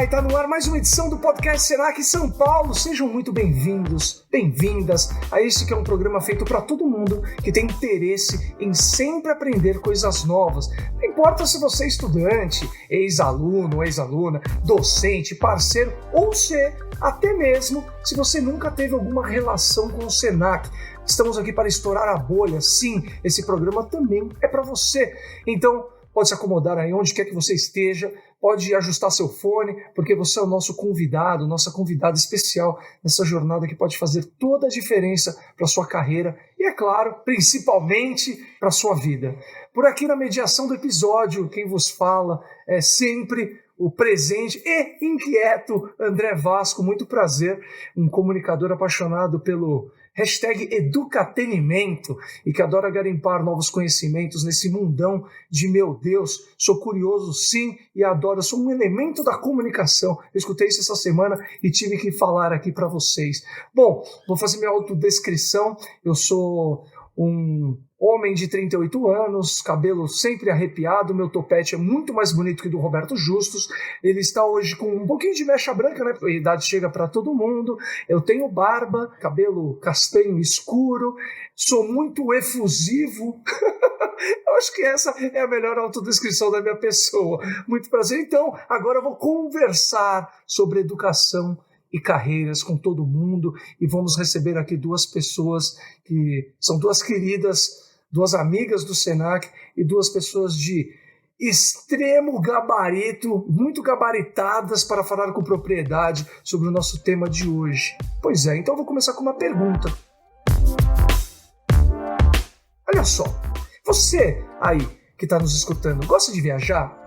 e tá no ar mais uma edição do podcast Senac São Paulo. Sejam muito bem-vindos, bem-vindas a este que é um programa feito para todo mundo que tem interesse em sempre aprender coisas novas. Não importa se você é estudante, ex-aluno, ex-aluna, docente, parceiro ou até mesmo se você nunca teve alguma relação com o Senac. Estamos aqui para estourar a bolha. Sim, esse programa também é para você. Então, pode se acomodar aí onde quer que você esteja, pode ajustar seu fone, porque você é o nosso convidado, nossa convidada especial nessa jornada que pode fazer toda a diferença para a sua carreira e, é claro, principalmente para a sua vida. Por aqui na mediação do episódio, quem vos fala é sempre o presente e inquieto André Vasco. Muito prazer, um comunicador apaixonado pelo #educatenimento e que adora garimpar novos conhecimentos nesse mundão de meu Deus. Sou curioso sim e adoro, sou um elemento da comunicação. Eu escutei isso essa semana e tive que falar aqui para vocês. Bom, vou fazer minha autodescrição. Eu sou um homem de 38 anos, cabelo sempre arrepiado, meu topete é muito mais bonito que o do Roberto Justus. Ele está hoje com um pouquinho de mecha branca, né? A idade chega para todo mundo. Eu tenho barba, cabelo castanho escuro, sou muito efusivo. Eu acho que essa é a melhor autodescrição da minha pessoa. Muito prazer. Então, agora eu vou conversar sobre educação e carreiras com todo mundo, e vamos receber aqui duas pessoas que são duas queridas, duas amigas do Senac e duas pessoas de extremo gabarito, muito gabaritadas para falar com propriedade sobre o nosso tema de hoje. Pois é, então eu vou começar com uma pergunta. Olha só, você aí que está nos escutando, gosta de viajar?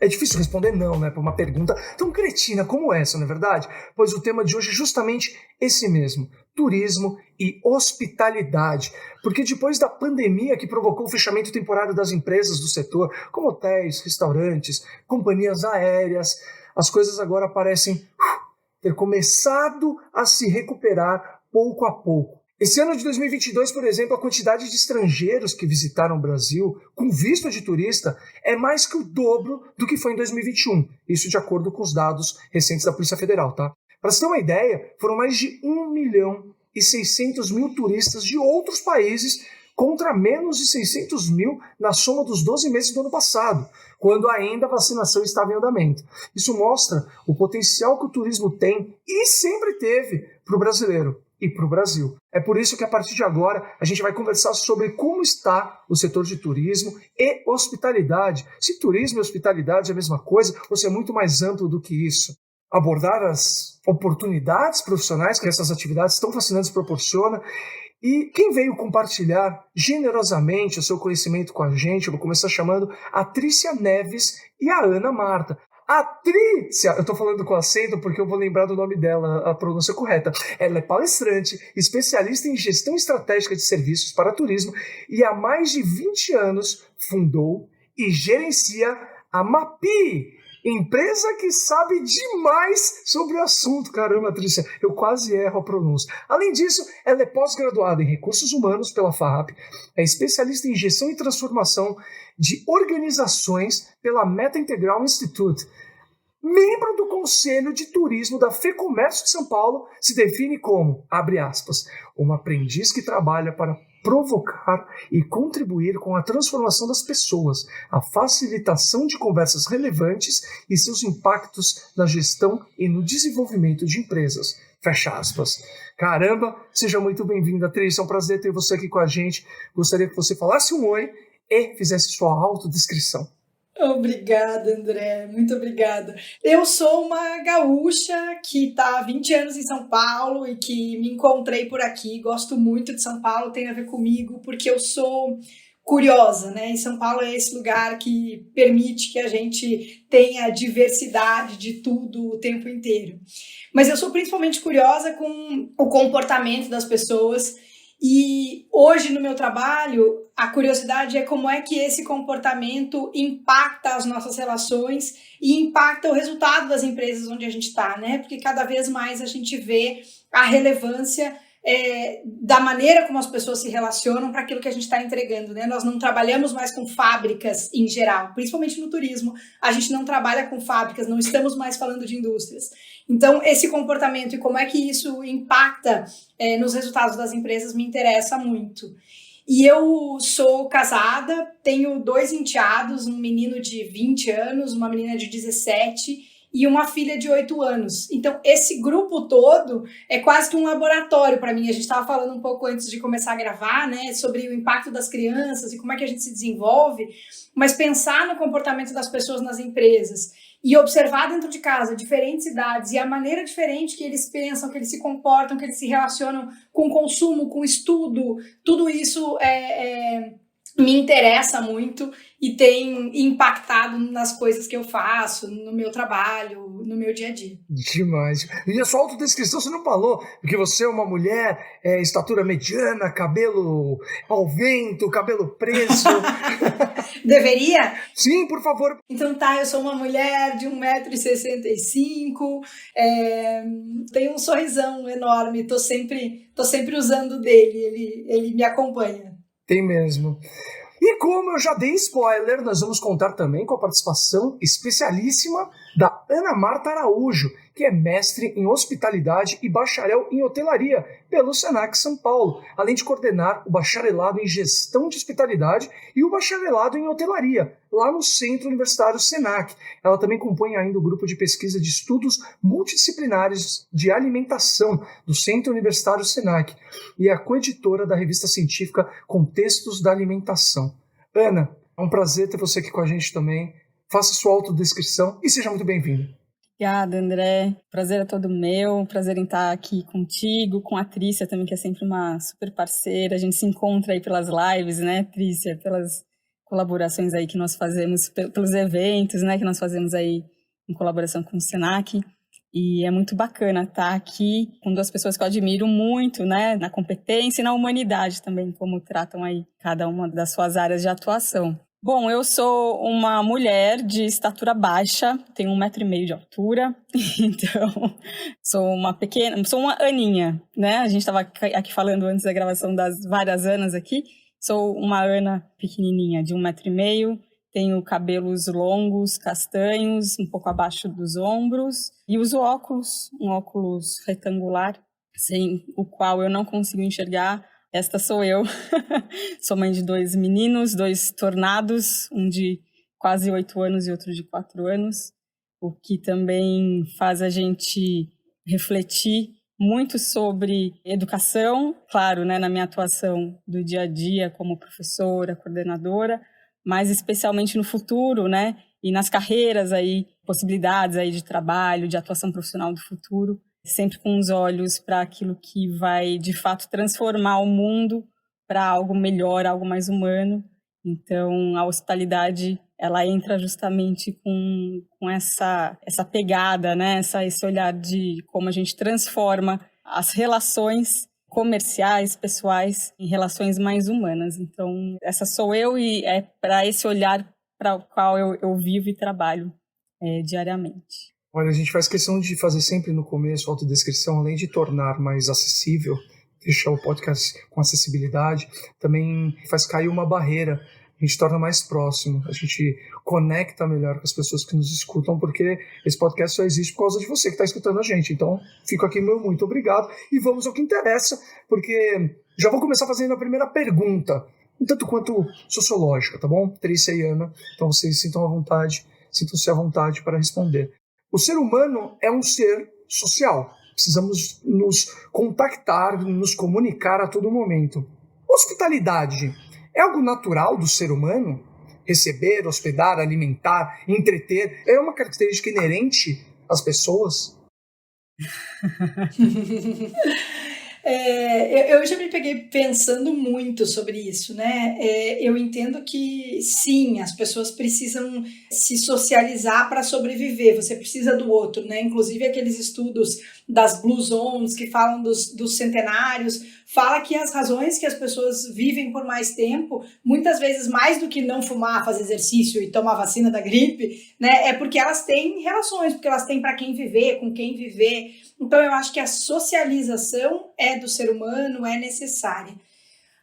É difícil responder não, né, para uma pergunta tão cretina como essa, não é verdade? Pois o tema de hoje é justamente esse mesmo, turismo e hospitalidade. Porque depois da pandemia que provocou o fechamento temporário das empresas do setor, como hotéis, restaurantes, companhias aéreas, as coisas agora parecem ter começado a se recuperar pouco a pouco. Esse ano de 2022, por exemplo, a quantidade de estrangeiros que visitaram o Brasil com visto de turista é mais que o dobro do que foi em 2021. Isso de acordo com os dados recentes da Polícia Federal, tá? Para você ter uma ideia, foram mais de 1.600.000 turistas de outros países contra menos de 600.000 na soma dos 12 meses do ano passado, quando ainda a vacinação estava em andamento. Isso mostra o potencial que o turismo tem e sempre teve para o brasileiro e para o Brasil. É por isso que a partir de agora a gente vai conversar sobre como está o setor de turismo e hospitalidade. Se turismo e hospitalidade é a mesma coisa ou se é muito mais amplo do que isso. Abordar as oportunidades profissionais que essas atividades tão fascinantes proporcionam. E quem veio compartilhar generosamente o seu conhecimento com a gente, eu vou começar chamando a Trícia Neves e a Ana Marta. A Trícia, eu estou falando com acento porque eu vou lembrar do nome dela, a pronúncia correta. Ela é palestrante, especialista em gestão estratégica de serviços para turismo e há mais de 20 anos fundou e gerencia a MAPI, empresa que sabe demais sobre o assunto. Caramba, Trícia, eu quase erro a pronúncia. Além disso, ela é pós-graduada em recursos humanos pela FAAP, é especialista em gestão e transformação de organizações pela Meta Integral Institute. Membro do Conselho de Turismo da FEComércio de São Paulo, se define como, abre aspas, uma aprendiz que trabalha para provocar e contribuir com a transformação das pessoas, a facilitação de conversas relevantes e seus impactos na gestão e no desenvolvimento de empresas. Fecha aspas. Caramba, seja muito bem-vinda, Trícia. É um prazer ter você aqui com a gente. Gostaria que você falasse um oi e fizesse sua autodescrição. Obrigada, André. Muito obrigada. Eu sou uma gaúcha que está há 20 anos em São Paulo e que me encontrei por aqui. Gosto muito de São Paulo, tem a ver comigo, porque eu sou curiosa, né? E São Paulo é esse lugar que permite que a gente tenha diversidade de tudo o tempo inteiro. Mas eu sou principalmente curiosa com o comportamento das pessoas. E hoje no meu trabalho, a curiosidade é como é que esse comportamento impacta as nossas relações e impacta o resultado das empresas onde a gente está, né? Porque cada vez mais a gente vê a relevância da maneira como as pessoas se relacionam para aquilo que a gente está entregando, né? Nós não trabalhamos mais com fábricas em geral, principalmente no turismo. A gente não trabalha com fábricas, não estamos mais falando de indústrias. Então, esse comportamento e como é que isso impacta nos resultados das empresas me interessa muito. E eu sou casada, tenho 2 enteados, um menino de 20 anos, uma menina de 17 e uma filha de 8 anos. Então, esse grupo todo é quase que um laboratório para mim. A gente estava falando um pouco antes de começar a gravar, né, sobre o impacto das crianças e como é que a gente se desenvolve, mas pensar no comportamento das pessoas nas empresas e observar dentro de casa diferentes idades e a maneira diferente que eles pensam, que eles se comportam, que eles se relacionam com o consumo, com o estudo, tudo isso me interessa muito e tem impactado nas coisas que eu faço, no meu trabalho, no meu dia a dia. Demais. E a sua autodescrição, você não falou que você é uma mulher, estatura mediana, cabelo ao vento, cabelo preso. Deveria? Sim, por favor. Então tá, eu sou uma mulher de 1,65 m, tenho um sorrisão enorme, tô sempre usando dele, ele me acompanha. Tem mesmo. E como eu já dei spoiler, nós vamos contar também com a participação especialíssima da Ana Marta Araújo, que é mestre em hospitalidade e bacharel em hotelaria pelo Senac São Paulo, além de coordenar o bacharelado em gestão de hospitalidade e o bacharelado em hotelaria, lá no Centro Universitário Senac. Ela também compõe ainda o grupo de pesquisa de estudos multidisciplinares de alimentação do Centro Universitário Senac e é a coeditora da revista científica Contextos da Alimentação. Ana, é um prazer ter você aqui com a gente também. Faça sua autodescrição e seja muito bem-vinda. Obrigada, André. Prazer é todo meu. Prazer em estar aqui contigo, com a Trícia também, que é sempre uma super parceira. A gente se encontra aí pelas lives, né, Trícia? Pelas colaborações aí que nós fazemos, pelos eventos, né, que nós fazemos aí em colaboração com o Senac. E é muito bacana estar aqui com 2 pessoas que eu admiro muito, né, na competência e na humanidade também, como tratam aí cada uma das suas áreas de atuação. Bom, eu sou uma mulher de estatura baixa, tenho 1,5 m de altura, então sou uma Aninha, né? A gente estava aqui falando antes da gravação das várias Anas aqui, sou uma Ana pequenininha, de 1,5 m, tenho cabelos longos, castanhos, um pouco abaixo dos ombros, e uso óculos, um óculos retangular, sem o qual eu não consigo enxergar. Esta sou eu, sou mãe de 2 meninos, 2 tornados, um de quase 8 anos e outro de 4 anos, o que também faz a gente refletir muito sobre educação, claro, né, na minha atuação do dia a dia como professora, coordenadora, mas especialmente no futuro, né, e nas carreiras aí, possibilidades aí de trabalho, de atuação profissional do futuro, sempre com os olhos para aquilo que vai, de fato, transformar o mundo para algo melhor, algo mais humano. Então, a hospitalidade, ela entra justamente com essa pegada, né? Esse olhar de como a gente transforma as relações comerciais, pessoais, em relações mais humanas. Então, essa sou eu e é para esse olhar para o qual eu vivo e trabalho diariamente. Olha, a gente faz questão de fazer sempre no começo a autodescrição, além de tornar mais acessível, deixar o podcast com acessibilidade, também faz cair uma barreira, a gente torna mais próximo, a gente conecta melhor com as pessoas que nos escutam, porque esse podcast só existe por causa de você que está escutando a gente. Então, fico aqui meu muito obrigado e vamos ao que interessa, porque já vou começar fazendo a primeira pergunta, um tanto quanto sociológica, tá bom? Trícia e Ana, então vocês sintam-se à vontade para responder. O ser humano é um ser social. Precisamos nos contactar, nos comunicar a todo momento. Hospitalidade é algo natural do ser humano? Receber, hospedar, alimentar, entreter é uma característica inerente às pessoas? Eu já me peguei pensando muito sobre isso, né? Eu entendo que, sim, as pessoas precisam se socializar para sobreviver, você precisa do outro, né? Inclusive aqueles estudos das Blue Zones que falam dos centenários, fala que as razões que as pessoas vivem por mais tempo, muitas vezes mais do que não fumar, fazer exercício e tomar vacina da gripe, né? É porque elas têm relações, porque elas têm para quem viver, com quem viver. Então, eu acho que a socialização é do ser humano, é necessária.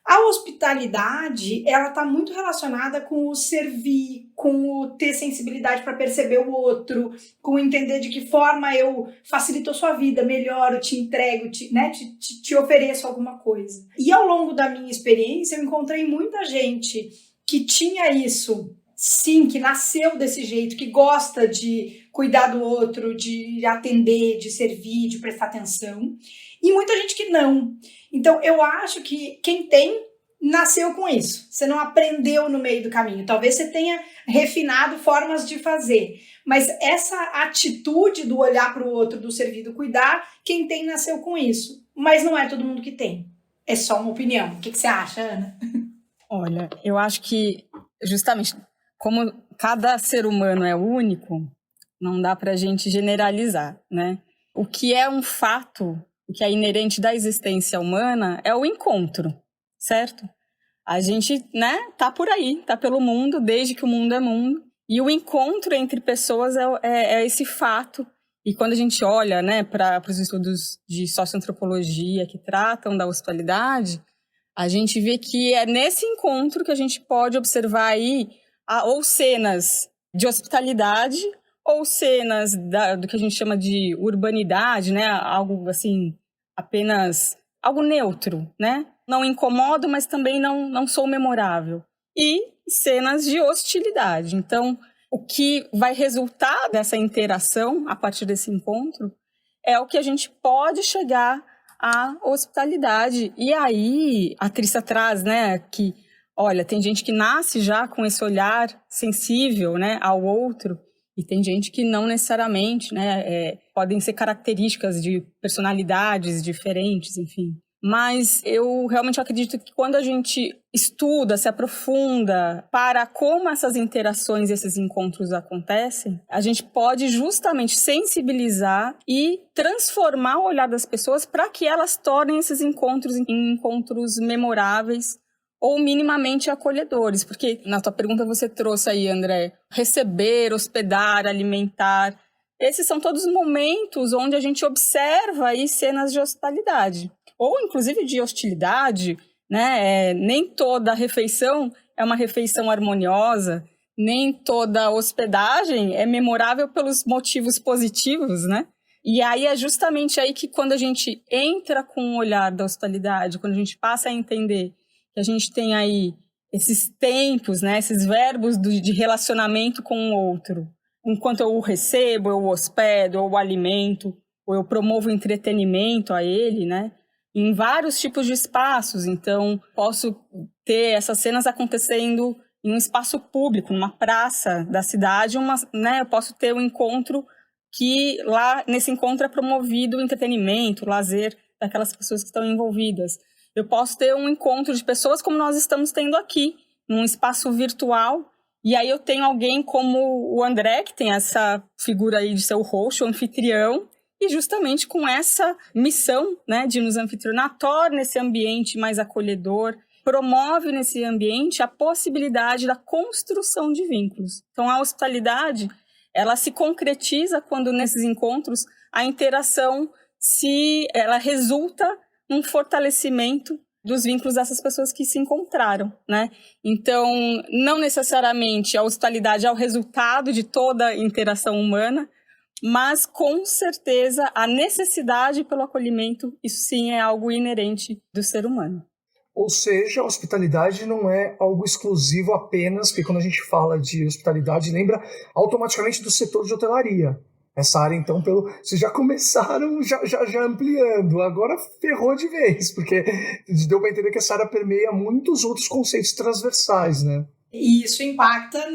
A hospitalidade, ela está muito relacionada com o servir, com o ter sensibilidade para perceber o outro, com entender de que forma eu facilito a sua vida, melhoro, te entrego, te ofereço alguma coisa. E ao longo da minha experiência, eu encontrei muita gente que tinha isso, sim, que nasceu desse jeito, que gosta de cuidar do outro, de atender, de servir, de prestar atenção, e muita gente que não. Então, eu acho que quem tem, nasceu com isso. Você não aprendeu no meio do caminho. Talvez você tenha refinado formas de fazer. Mas essa atitude do olhar para o outro, do servir, do cuidar, quem tem, nasceu com isso. Mas não é todo mundo que tem. É só uma opinião. O que você acha, Ana? Olha, eu acho que, justamente, como cada ser humano é único, não dá para a gente generalizar, né? O que é um fato, o que é inerente da existência humana é o encontro, certo? A gente, né, tá por aí, tá pelo mundo, desde que o mundo é mundo. E o encontro entre pessoas é esse fato. E quando a gente olha, né, para os estudos de socioantropologia que tratam da hospitalidade, a gente vê que é nesse encontro que a gente pode observar aí ou cenas de hospitalidade ou cenas do que a gente chama de urbanidade, né? Algo assim, apenas algo neutro, né? Não incomodo, mas também não sou memorável. E cenas de hostilidade. Então, o que vai resultar dessa interação a partir desse encontro é o que a gente pode chegar à hospitalidade. E aí, a Trícia traz, né, que, olha, tem gente que nasce já com esse olhar sensível, né, ao outro, e tem gente que não necessariamente, né, podem ser características de personalidades diferentes, enfim. Mas eu realmente acredito que quando a gente estuda, se aprofunda para como essas interações, esses encontros acontecem, a gente pode justamente sensibilizar e transformar o olhar das pessoas para que elas tornem esses encontros em encontros memoráveis ou minimamente acolhedores. Porque na tua pergunta você trouxe aí, André, receber, hospedar, alimentar. Esses são todos momentos onde a gente observa aí cenas de hospitalidade. Ou, inclusive, de hostilidade, né? Nem toda refeição é uma refeição harmoniosa, nem toda hospedagem é memorável pelos motivos positivos, né? E aí é justamente aí que quando a gente entra com o olhar da hospitalidade, quando a gente passa a entender que a gente tem aí esses tempos, né? Esses verbos de relacionamento com o outro, enquanto eu o recebo, eu o hospedo, eu o alimento, ou eu promovo entretenimento a ele, né? Em vários tipos de espaços. Então, posso ter essas cenas acontecendo em um espaço público, numa praça da cidade, né? Eu posso ter um encontro que lá, nesse encontro, é promovido o entretenimento, o lazer daquelas pessoas que estão envolvidas. Eu posso ter um encontro de pessoas como nós estamos tendo aqui, num espaço virtual, e aí eu tenho alguém como o André, que tem essa figura aí de ser o host, o anfitrião, e justamente com essa missão, né, de nos anfitrionar, torna esse ambiente mais acolhedor, promove nesse ambiente a possibilidade da construção de vínculos. Então, a hospitalidade, ela se concretiza quando, nesses encontros, a interação ela resulta num fortalecimento dos vínculos dessas pessoas que se encontraram, né? Então, não necessariamente a hospitalidade é o resultado de toda a interação humana, mas, com certeza, a necessidade pelo acolhimento, isso sim é algo inerente do ser humano. Ou seja, a hospitalidade não é algo exclusivo apenas, porque quando a gente fala de hospitalidade, lembra automaticamente do setor de hotelaria. Essa área, então, vocês já começaram já ampliando, agora ferrou de vez, porque deu para entender que essa área permeia muitos outros conceitos transversais, né? E isso impacta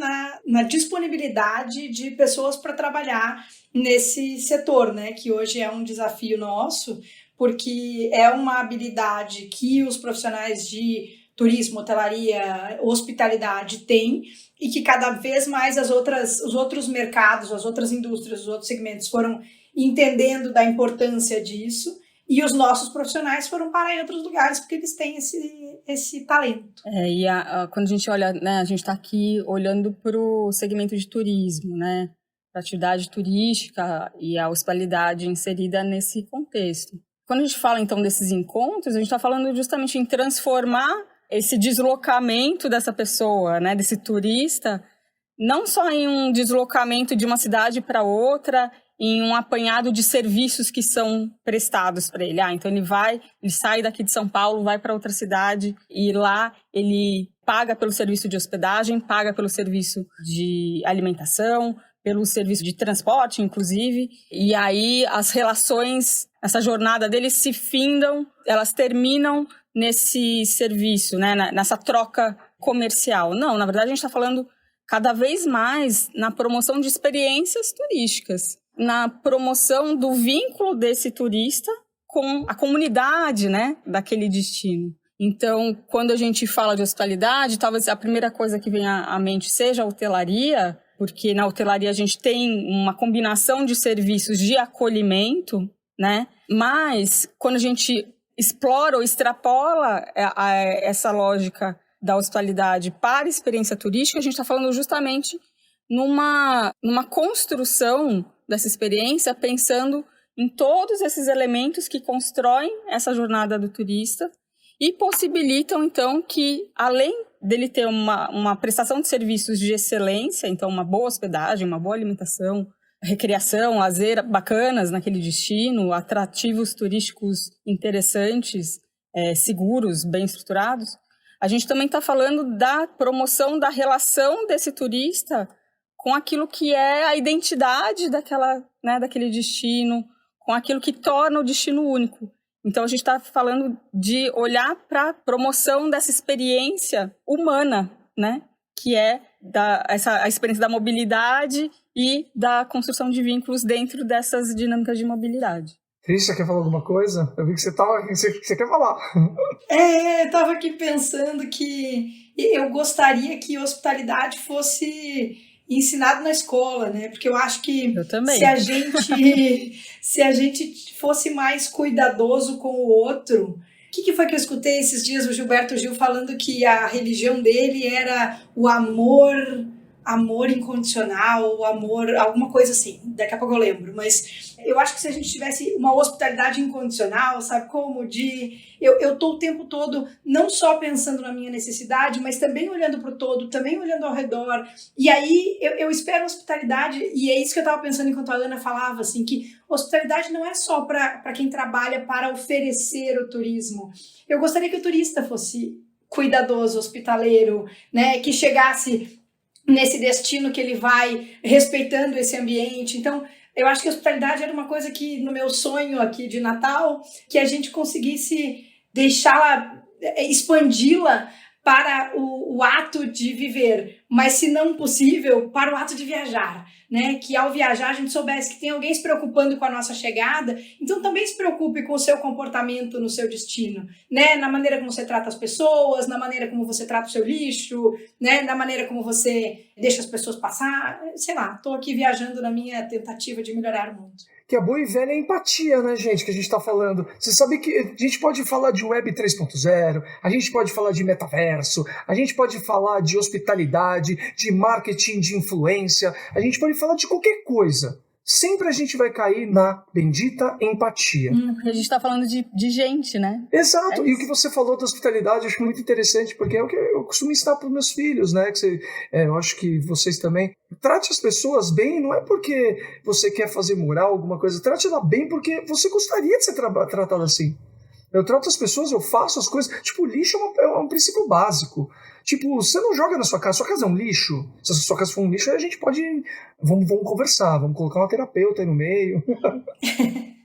na disponibilidade de pessoas para trabalhar nesse setor, né? Que hoje é um desafio nosso, porque é uma habilidade que os profissionais de turismo, hotelaria, hospitalidade têm e que cada vez mais os outros mercados, as outras indústrias, os outros segmentos foram entendendo da importância disso. E os nossos profissionais foram parar em outros lugares porque eles têm esse talento. E quando a gente olha, né, a gente está aqui olhando para o segmento de turismo, né, a atividade turística e a hospitalidade inserida nesse contexto. Quando a gente fala, então, desses encontros, a gente está falando justamente em transformar esse deslocamento dessa pessoa, né, desse turista, não só em um deslocamento de uma cidade para outra, em um apanhado de serviços que são prestados para ele. Então ele sai daqui de São Paulo, vai para outra cidade e lá ele paga pelo serviço de hospedagem, paga pelo serviço de alimentação, pelo serviço de transporte, inclusive, e aí as relações, essa jornada deles se findam, elas terminam nesse serviço, né, nessa troca comercial. Não, na verdade a gente está falando cada vez mais na promoção de experiências turísticas, na promoção do vínculo desse turista com a comunidade, né, daquele destino. Então, quando a gente fala de hospitalidade, talvez a primeira coisa que vem à mente seja a hotelaria, porque na hotelaria a gente tem uma combinação de serviços de acolhimento, né? Mas quando a gente explora ou extrapola essa lógica da hospitalidade para a experiência turística, a gente está falando justamente numa construção dessa experiência, pensando em todos esses elementos que constroem essa jornada do turista e possibilitam, então, que, além dele ter uma prestação de serviços de excelência, então uma boa hospedagem, uma boa alimentação, recreação, lazer bacanas naquele destino, atrativos turísticos interessantes, seguros, bem estruturados, a gente também está falando da promoção da relação desse turista com aquilo que é a identidade daquele destino, com aquilo que torna o destino único. Então, a gente está falando de olhar para a promoção dessa experiência humana, né? Que é a experiência da mobilidade e da construção de vínculos dentro dessas dinâmicas de mobilidade. Trícia, quer falar alguma coisa? Eu vi que você quer falar. Eu estava aqui pensando que eu gostaria que hospitalidade fosse ensinado na escola, né? Porque eu acho que se a gente fosse mais cuidadoso com o outro. O que foi que eu escutei esses dias o Gilberto Gil falando que a religião dele era o amor incondicional, o amor, alguma coisa assim, daqui a pouco eu lembro, mas eu acho que se a gente tivesse uma hospitalidade incondicional, sabe como? Eu tô o tempo todo não só pensando na minha necessidade, mas também olhando para o todo, também olhando ao redor, e aí eu espero hospitalidade, e é isso que eu estava pensando enquanto a Ana falava, assim, que hospitalidade não é só para quem trabalha para oferecer o turismo. Eu gostaria que o turista fosse cuidadoso, hospitaleiro, né, que chegasse nesse destino que ele vai, respeitando esse ambiente. Então, eu acho que a hospitalidade era uma coisa que, no meu sonho aqui de Natal, que a gente conseguisse deixá-la, expandi-la para o ato de viver, mas se não possível, para o ato de viajar, né? Que ao viajar a gente soubesse que tem alguém se preocupando com a nossa chegada, então também se preocupe com o seu comportamento no seu destino, né? Na maneira como você trata as pessoas, na maneira como você trata o seu lixo, né? Na maneira como você deixa as pessoas passar, sei lá, tô aqui viajando na minha tentativa de melhorar o mundo. Que a boa e velha empatia, né, gente, que a gente tá falando. Você sabe que a gente pode falar de Web 3.0, a gente pode falar de metaverso, a gente pode falar de hospitalidade, de marketing, de influência, a gente pode falar de qualquer coisa. Sempre a gente vai cair na bendita empatia. A gente tá falando de gente, né? Exato, e o que você falou da hospitalidade eu acho muito interessante, porque é o que eu costumo ensinar para os meus filhos, né? Eu acho que vocês também. Trate as pessoas bem, não é porque você quer fazer moral, alguma coisa, trate ela bem porque você gostaria de ser tratado assim. Eu trato as pessoas, eu faço as coisas. Tipo, lixo é um princípio básico. Tipo, você não joga na sua casa é um lixo. Se a sua casa for um lixo, aí a gente pode. Vamos conversar, vamos colocar uma terapeuta aí no meio.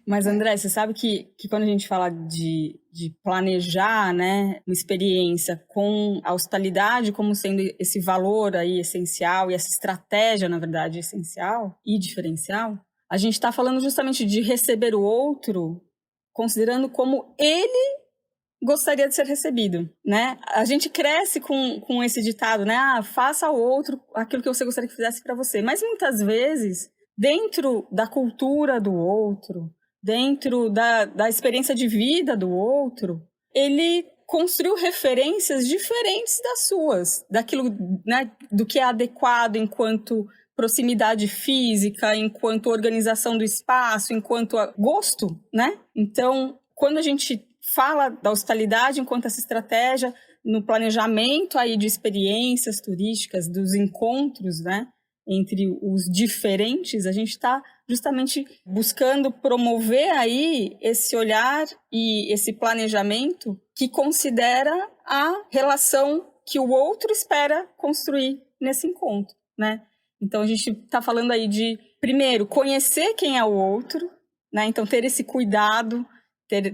Mas, André, você sabe que quando a gente fala de planejar, né, uma experiência com a hospitalidade como sendo esse valor aí essencial e essa estratégia, na verdade, essencial e diferencial, a gente está falando justamente de receber o outro considerando como ele gostaria de ser recebido, né? A gente cresce com esse ditado, né? Faça ao outro aquilo que você gostaria que fizesse para você. Mas muitas vezes, dentro da cultura do outro, dentro da experiência de vida do outro, ele construiu referências diferentes das suas, daquilo, né, do que é adequado enquanto proximidade física, enquanto organização do espaço, enquanto gosto, né? Então, quando a gente fala da hospitalidade enquanto essa estratégia, no planejamento aí de experiências turísticas, dos encontros, né, entre os diferentes, a gente está justamente buscando promover aí esse olhar e esse planejamento que considera a relação que o outro espera construir nesse encontro, né? Então, a gente está falando aí de, primeiro, conhecer quem é o outro, né? Então, ter esse cuidado, ter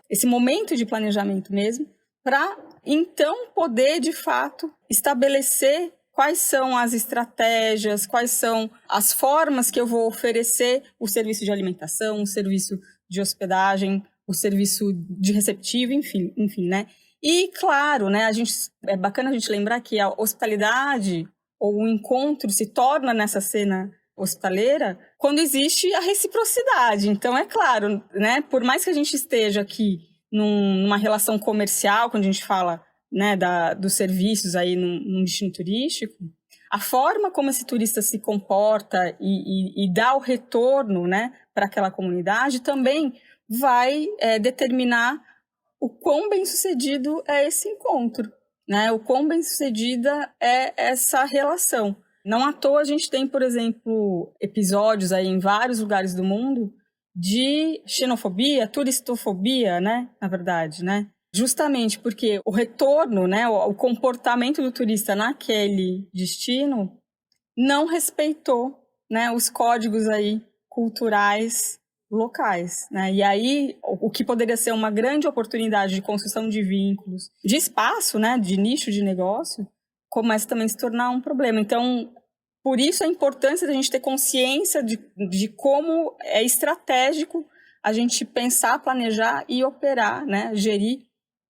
esse momento de planejamento mesmo, para, então, poder, de fato, estabelecer quais são as estratégias, quais são as formas que eu vou oferecer o serviço de alimentação, o serviço de hospedagem, o serviço de receptivo, enfim, né? E, claro, né, é bacana a gente lembrar que a hospitalidade ou o encontro se torna nessa cena hospitaleira quando existe a reciprocidade. Então, é claro, né, por mais que a gente esteja aqui numa relação comercial, quando a gente fala, né, dos serviços aí num destino turístico, a forma como esse turista se comporta e dá o retorno, né, para aquela comunidade também vai determinar o quão bem-sucedido é esse encontro, né? O quão bem-sucedida é essa relação. Não à toa a gente tem, por exemplo, episódios aí em vários lugares do mundo de xenofobia, turistofobia, né? Na verdade, né? Justamente porque o retorno, né? O comportamento do turista naquele destino não respeitou, né? Os códigos aí culturais locais, né? E aí, o que poderia ser uma grande oportunidade de construção de vínculos, de espaço, né? De nicho de negócio, começa também a se tornar um problema. Então, por isso a importância da gente ter consciência de como é estratégico a gente pensar, planejar e operar, né? Gerir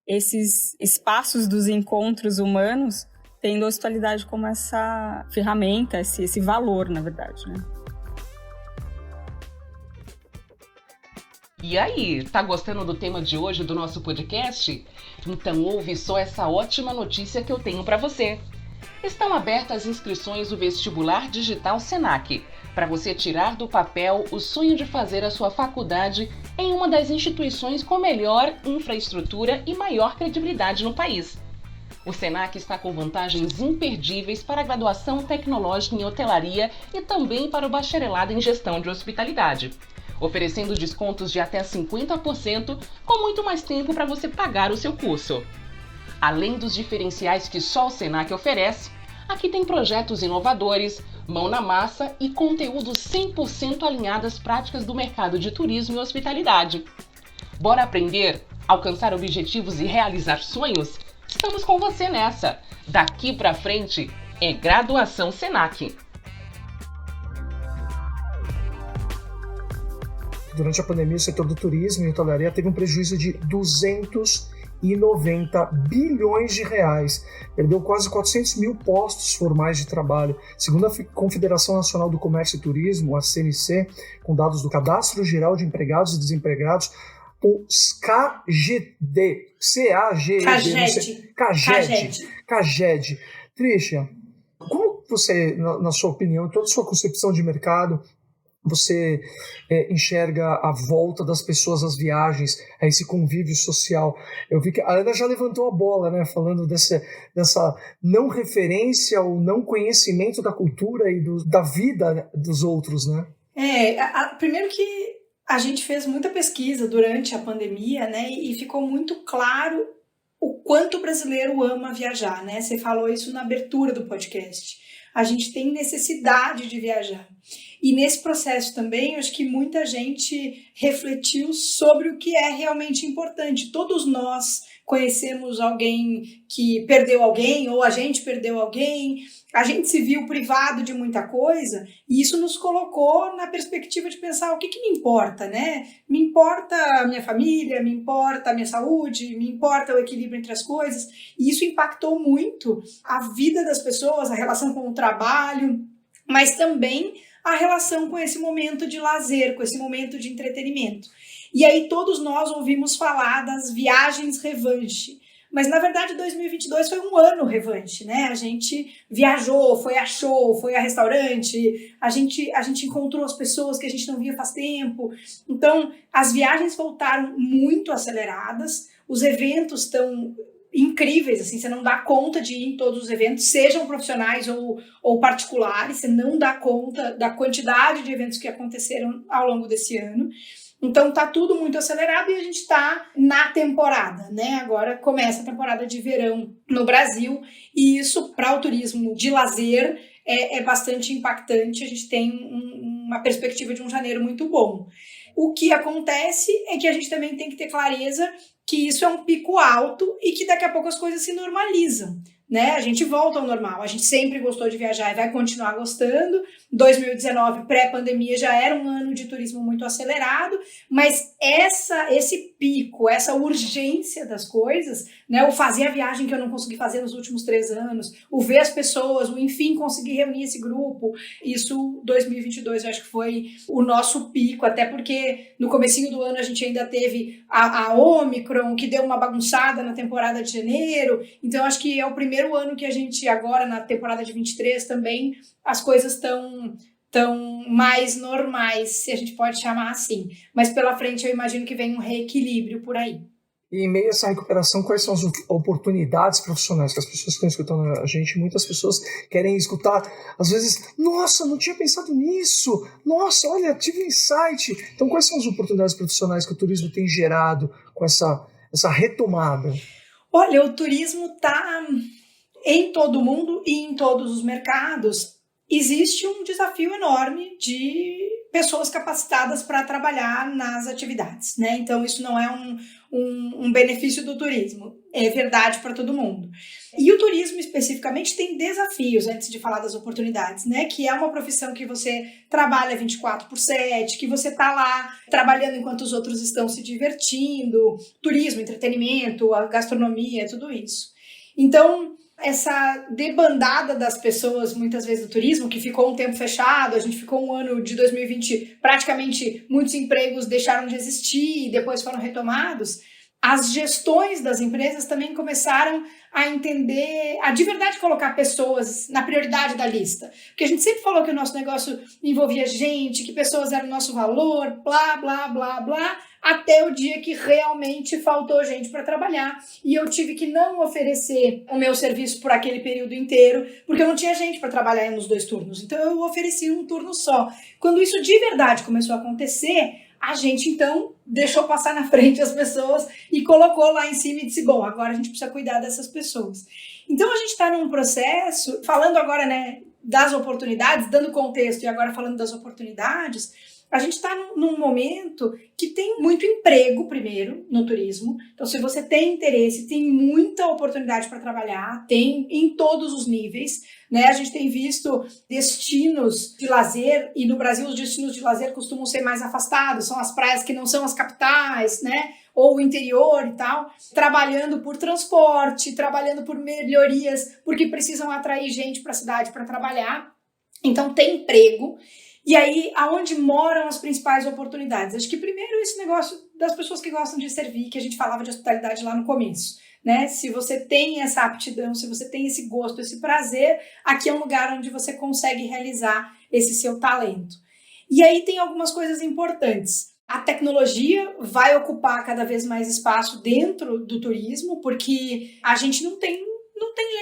esses espaços dos encontros humanos, tendo a hospitalidade como essa ferramenta, esse valor, na verdade, né? E aí, tá gostando do tema de hoje do nosso podcast? Então ouve só essa ótima notícia que eu tenho para você. Estão abertas as inscrições do Vestibular Digital Senac, para você tirar do papel o sonho de fazer a sua faculdade em uma das instituições com melhor infraestrutura e maior credibilidade no país. O Senac está com vantagens imperdíveis para a graduação tecnológica em hotelaria e também para o bacharelado em gestão de hospitalidade, oferecendo descontos de até 50%, com muito mais tempo para você pagar o seu curso. Além dos diferenciais que só o Senac oferece, aqui tem projetos inovadores, mão na massa e conteúdo 100% alinhado às práticas do mercado de turismo e hospitalidade. Bora aprender, alcançar objetivos e realizar sonhos? Estamos com você nessa! Daqui pra frente é Graduação Senac. Durante a pandemia, o setor do turismo e hotelaria teve um prejuízo de 290 bilhões de reais. Perdeu quase 400 mil postos formais de trabalho. Segundo a Confederação Nacional do Comércio e Turismo, a CNC, com dados do Cadastro Geral de Empregados e Desempregados, o CAGED. Trisha, como você, na sua opinião, toda a sua concepção de mercado, você enxerga a volta das pessoas às viagens, a esse convívio social? Eu vi que a Ana já levantou a bola, né, falando dessa não referência ou não conhecimento da cultura e da vida dos outros, né? Primeiro que a gente fez muita pesquisa durante a pandemia, né, e ficou muito claro o quanto o brasileiro ama viajar, né? Você falou isso na abertura do podcast. A gente tem necessidade de viajar. E nesse processo também, eu acho que muita gente refletiu sobre o que é realmente importante. Todos nós conhecemos alguém que perdeu alguém, ou a gente perdeu alguém, a gente se viu privado de muita coisa, e isso nos colocou na perspectiva de pensar o que me importa, né? Me importa a minha família, me importa a minha saúde, me importa o equilíbrio entre as coisas, e isso impactou muito a vida das pessoas, a relação com o trabalho, mas também a relação com esse momento de lazer, com esse momento de entretenimento. E aí todos nós ouvimos falar das viagens revanche. mas na verdade 2022 foi um ano revanche, né? A gente viajou, foi a show, foi a restaurante, a gente encontrou as pessoas que a gente não via faz tempo. Então, as viagens voltaram muito aceleradas, os eventos estão incríveis, assim, você não dá conta de ir em todos os eventos, sejam profissionais ou particulares, você não dá conta da quantidade de eventos que aconteceram ao longo desse ano. Então tá tudo muito acelerado e a gente tá na temporada, né? Agora começa a temporada de verão no Brasil e isso para o turismo de lazer é bastante impactante. A gente tem uma perspectiva de um janeiro muito bom. O que acontece é que a gente também tem que ter clareza que isso é um pico alto e que daqui a pouco as coisas se normalizam, né? A gente volta ao normal, a gente sempre gostou de viajar e vai continuar gostando. 2019, pré-pandemia, já era um ano de turismo muito acelerado, mas esse pico, essa urgência das coisas, né? O fazer a viagem que eu não consegui fazer nos últimos 3 anos, o ver as pessoas, o enfim conseguir reunir esse grupo, isso 2022 eu acho que foi o nosso pico, até porque no comecinho do ano a gente ainda teve a Ômicron, que deu uma bagunçada na temporada de janeiro, então acho que é o primeiro ano que a gente agora, na temporada de 23 também, as coisas estão mais normais, se a gente pode chamar assim. Mas pela frente eu imagino que vem um reequilíbrio por aí. E em meio a essa recuperação, quais são as oportunidades profissionais que as pessoas que estão escutando a gente? Muitas pessoas querem escutar, às vezes, nossa, não tinha pensado nisso, nossa, olha, tive um insight. Então, quais são as oportunidades profissionais que o turismo tem gerado com essa retomada? Olha, o turismo está em todo o mundo e em todos os mercados. Existe um desafio enorme de pessoas capacitadas para trabalhar nas atividades, né? Então, isso não é um benefício do turismo, é verdade para todo mundo. E o turismo, especificamente, tem desafios, antes de falar das oportunidades, né? Que é uma profissão que você trabalha 24/7, que você está lá trabalhando enquanto os outros estão se divertindo, turismo, entretenimento, a gastronomia, tudo isso. Então, essa debandada das pessoas, muitas vezes do turismo, que ficou um tempo fechado, a gente ficou um ano de 2020, praticamente muitos empregos deixaram de existir e depois foram retomados, as gestões das empresas também começaram a entender, a de verdade colocar pessoas na prioridade da lista. Porque a gente sempre falou que o nosso negócio envolvia gente, que pessoas eram o nosso valor, blá, blá, blá, blá, até o dia que realmente faltou gente para trabalhar e eu tive que não oferecer o meu serviço por aquele período inteiro, porque eu não tinha gente para trabalhar nos 2 turnos. Então eu ofereci um turno só. Quando isso de verdade começou a acontecer, a gente então deixou passar na frente as pessoas e colocou lá em cima e disse, bom, agora a gente precisa cuidar dessas pessoas. Então a gente está num processo, falando agora, né, das oportunidades, dando contexto e agora falando das oportunidades, a gente está num momento que tem muito emprego, primeiro, no turismo. Então, se você tem interesse, tem muita oportunidade para trabalhar, tem em todos os níveis, né? A gente tem visto destinos de lazer, e no Brasil os destinos de lazer costumam ser mais afastados, são as praias que não são as capitais, né? Ou o interior e tal, trabalhando por transporte, trabalhando por melhorias, porque precisam atrair gente para a cidade para trabalhar. Então, tem emprego. E aí, aonde moram as principais oportunidades? Acho que primeiro esse negócio das pessoas que gostam de servir, que a gente falava de hospitalidade lá no começo, né? Se você tem essa aptidão, se você tem esse gosto, esse prazer, aqui é um lugar onde você consegue realizar esse seu talento. E aí tem algumas coisas importantes. A tecnologia vai ocupar cada vez mais espaço dentro do turismo, porque a gente não tem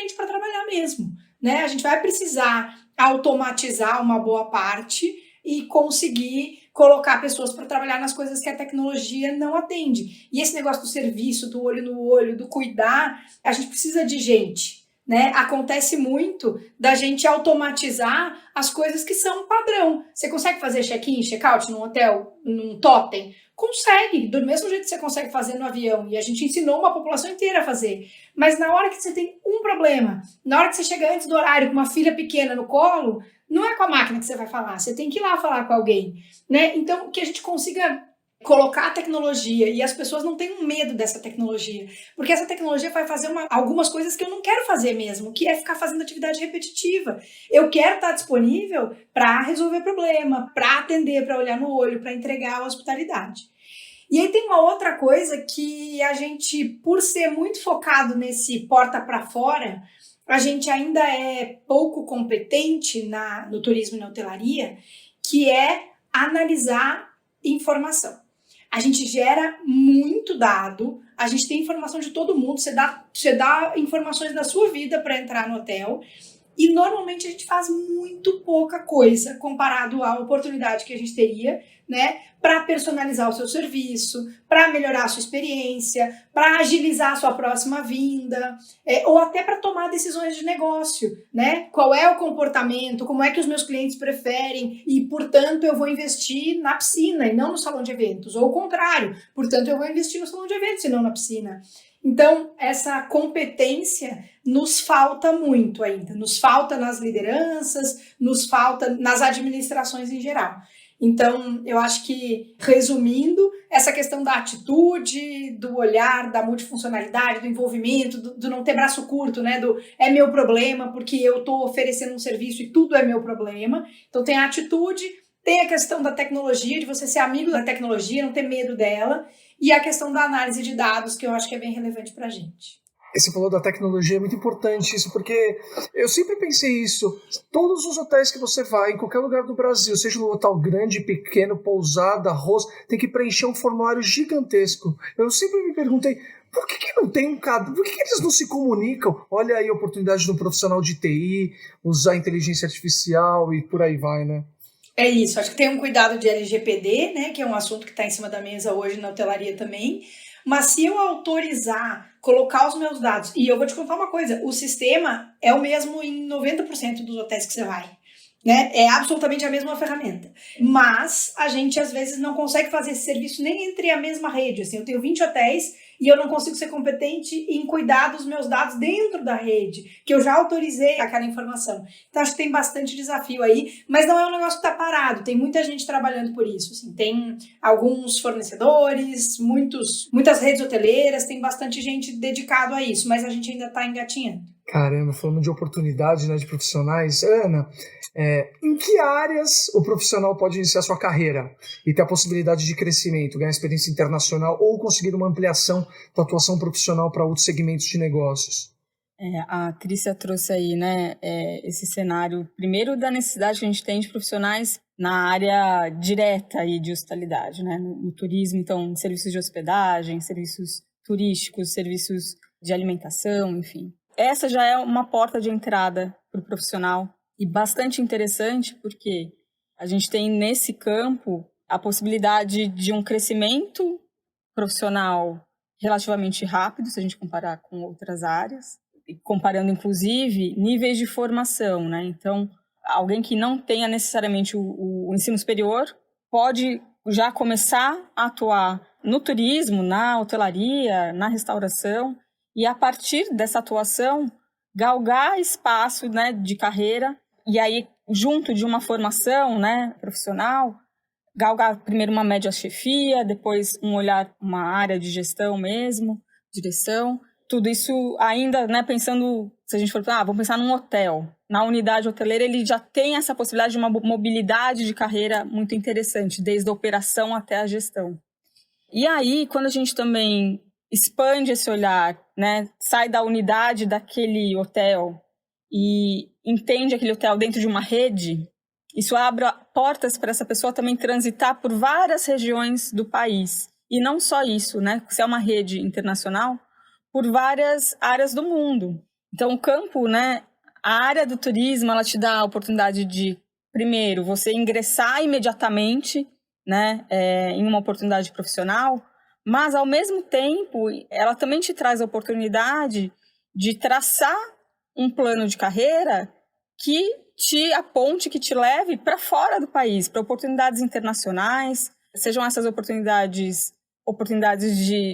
gente para trabalhar mesmo, né? A gente vai precisar automatizar uma boa parte e conseguir colocar pessoas para trabalhar nas coisas que a tecnologia não atende. E esse negócio do serviço, do olho no olho, do cuidar, a gente precisa de gente, né? Acontece muito da gente automatizar as coisas que são padrão. Você consegue fazer check-in, check-out num hotel, num totem? Consegue, do mesmo jeito que você consegue fazer no avião. E a gente ensinou uma população inteira a fazer. Mas na hora que você tem um problema, na hora que você chega antes do horário com uma filha pequena no colo, não é com a máquina que você vai falar, você tem que ir lá falar com alguém, né? Então, que a gente consiga colocar a tecnologia e as pessoas não tenham medo dessa tecnologia, porque essa tecnologia vai fazer algumas coisas que eu não quero fazer mesmo, que é ficar fazendo atividade repetitiva. Eu quero estar disponível para resolver problema, para atender, para olhar no olho, para entregar a hospitalidade. E aí tem uma outra coisa que a gente, por ser muito focado nesse porta para fora, a gente ainda é pouco competente no turismo e na hotelaria, que é analisar informação. A gente gera muito dado, a gente tem informação de todo mundo, você dá informações da sua vida para entrar no hotel, e normalmente a gente faz muito pouca coisa comparado à oportunidade que a gente teria, né, para personalizar o seu serviço, para melhorar a sua experiência, para agilizar a sua próxima vinda, ou até para tomar decisões de negócio, né? Qual é o comportamento, como é que os meus clientes preferem e, portanto, eu vou investir na piscina e não no salão de eventos, ou o contrário, portanto, eu vou investir no salão de eventos e não na piscina. Então, essa competência nos falta muito ainda, nos falta nas lideranças, nos falta nas administrações em geral. Então, eu acho que, resumindo, essa questão da atitude, do olhar, da multifuncionalidade, do envolvimento, do não ter braço curto, né? Do é meu problema porque eu estou oferecendo um serviço e tudo é meu problema. Então, tem a atitude, tem a questão da tecnologia, de você ser amigo da tecnologia, não ter medo dela, e a questão da análise de dados, que eu acho que é bem relevante para a gente. Você falou da tecnologia, é muito importante isso, porque eu sempre pensei isso. Todos os hotéis que você vai, em qualquer lugar do Brasil, seja no hotel grande, pequeno, pousada, rosto, tem que preencher um formulário gigantesco. Eu sempre me perguntei, por que não tem um cadastro? Por que eles não se comunicam? Olha aí a oportunidade de um profissional de TI, usar inteligência artificial e por aí vai, né? É isso, acho que tem um cuidado de LGPD, né, que é um assunto que está em cima da mesa hoje na hotelaria também, mas se eu autorizar, colocar os meus dados, e eu vou te contar uma coisa, o sistema é o mesmo em 90% dos hotéis que você vai, né, é absolutamente a mesma ferramenta, mas a gente às vezes não consegue fazer esse serviço nem entre a mesma rede, assim, eu tenho 20 hotéis e eu não consigo ser competente em cuidar dos meus dados dentro da rede, que eu já autorizei aquela informação. Então, acho que tem bastante desafio aí, mas não é um negócio que está parado, tem muita gente trabalhando por isso. Assim, tem alguns fornecedores, muitas redes hoteleiras, tem bastante gente dedicado a isso, mas a gente ainda está engatinhando. Caramba, falando de oportunidade, né, de profissionais. Ana, em que áreas o profissional pode iniciar sua carreira e ter a possibilidade de crescimento, ganhar experiência internacional ou conseguir uma ampliação da atuação profissional para outros segmentos de negócios? A Trícia trouxe aí, né, esse cenário, primeiro da necessidade que a gente tem de profissionais na área direta aí de hospitalidade, né, no turismo, então serviços de hospedagem, serviços turísticos, serviços de alimentação, enfim. Essa já é uma porta de entrada para o profissional e bastante interessante porque a gente tem nesse campo a possibilidade de um crescimento profissional relativamente rápido, se a gente comparar com outras áreas, comparando inclusive níveis de formação, né? Então, alguém que não tenha necessariamente o ensino superior pode já começar a atuar no turismo, na hotelaria, na restauração, e a partir dessa atuação, galgar espaço, né, de carreira, e aí, junto de uma formação, né, profissional, galgar primeiro uma média chefia, depois um olhar, uma área de gestão mesmo, direção, tudo isso ainda, né, pensando, se a gente for, vamos pensar num hotel, na unidade hoteleira ele já tem essa possibilidade de uma mobilidade de carreira muito interessante, desde a operação até a gestão. E aí, quando a gente também expande esse olhar, né, sai da unidade daquele hotel e entende aquele hotel dentro de uma rede, isso abre portas para essa pessoa também transitar por várias regiões do país. E não só isso, né, se é uma rede internacional, por várias áreas do mundo. Então, o campo, né, a área do turismo, ela te dá a oportunidade de, primeiro, você ingressar imediatamente, né, em uma oportunidade profissional, mas, ao mesmo tempo, ela também te traz a oportunidade de traçar um plano de carreira que te aponte, que te leve para fora do país, para oportunidades internacionais, sejam essas oportunidades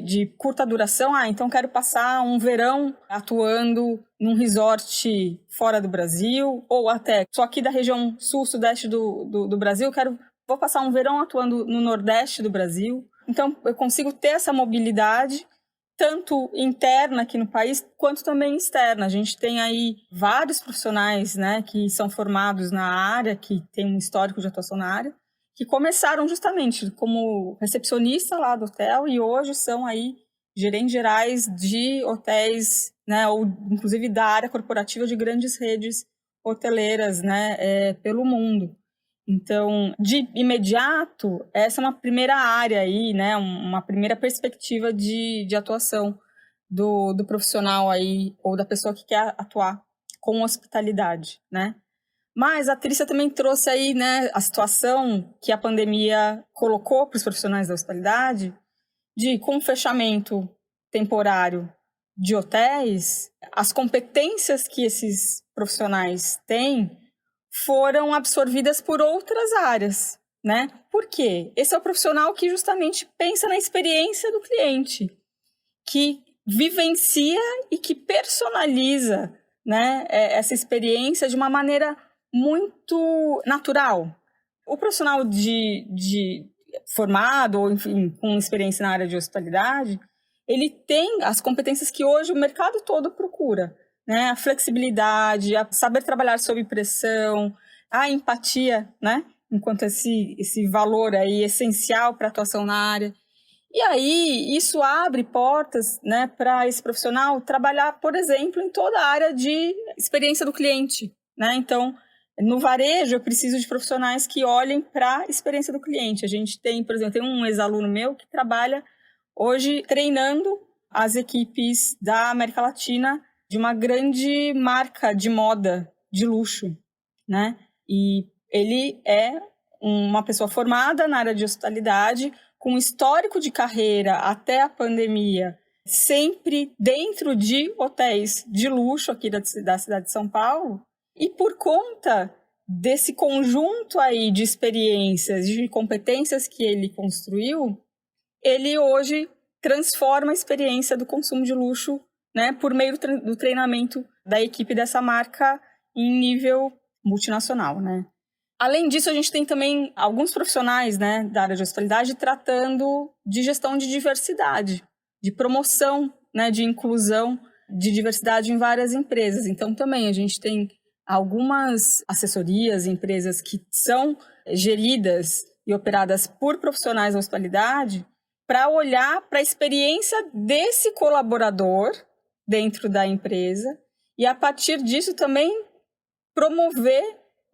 de curta duração. Então quero passar um verão atuando num resort fora do Brasil, ou até sou aqui da região sul-sudeste do Brasil, vou passar um verão atuando no nordeste do Brasil. Então eu consigo ter essa mobilidade tanto interna aqui no país, quanto também externa. A gente tem aí vários profissionais, né, que são formados na área, que têm um histórico de atuação na área, que começaram justamente como recepcionista lá do hotel e hoje são aí gerentes gerais de hotéis, né, ou inclusive da área corporativa de grandes redes hoteleiras, né, pelo mundo. Então, de imediato, essa é uma primeira área aí, né, uma primeira perspectiva de atuação do profissional aí, ou da pessoa que quer atuar com hospitalidade, né. Mas a Trícia também trouxe aí, né, a situação que a pandemia colocou para os profissionais da hospitalidade, com o fechamento temporário de hotéis, as competências que esses profissionais têm foram absorvidas por outras áreas, né? Por quê? Esse é o profissional que justamente pensa na experiência do cliente, que vivencia e que personaliza, né, essa experiência de uma maneira muito natural. O profissional formado, ou enfim, com experiência na área de hospitalidade, ele tem as competências que hoje o mercado todo procura, né? A flexibilidade, a saber trabalhar sob pressão, a empatia, né? Enquanto esse valor aí essencial para a atuação na área. E aí, isso abre portas, né, para esse profissional trabalhar, por exemplo, em toda a área de experiência do cliente, né? Então, no varejo, eu preciso de profissionais que olhem para a experiência do cliente. A gente tem, por exemplo, um ex-aluno meu que trabalha hoje treinando as equipes da América Latina de uma grande marca de moda de luxo, né? E ele é uma pessoa formada na área de hospitalidade, com histórico de carreira até a pandemia, sempre dentro de hotéis de luxo aqui da cidade de São Paulo. E por conta desse conjunto aí de experiências, de competências que ele construiu, ele hoje transforma a experiência do consumo de luxo, né, por meio do treinamento da equipe dessa marca em nível multinacional, né. Além disso, a gente tem também alguns profissionais, né, da área de hospitalidade tratando de gestão de diversidade, de promoção, né, de inclusão de diversidade em várias empresas. Então, também a gente tem algumas assessorias, empresas que são geridas e operadas por profissionais da hospitalidade para olhar para a experiência desse colaborador dentro da empresa e, a partir disso, também promover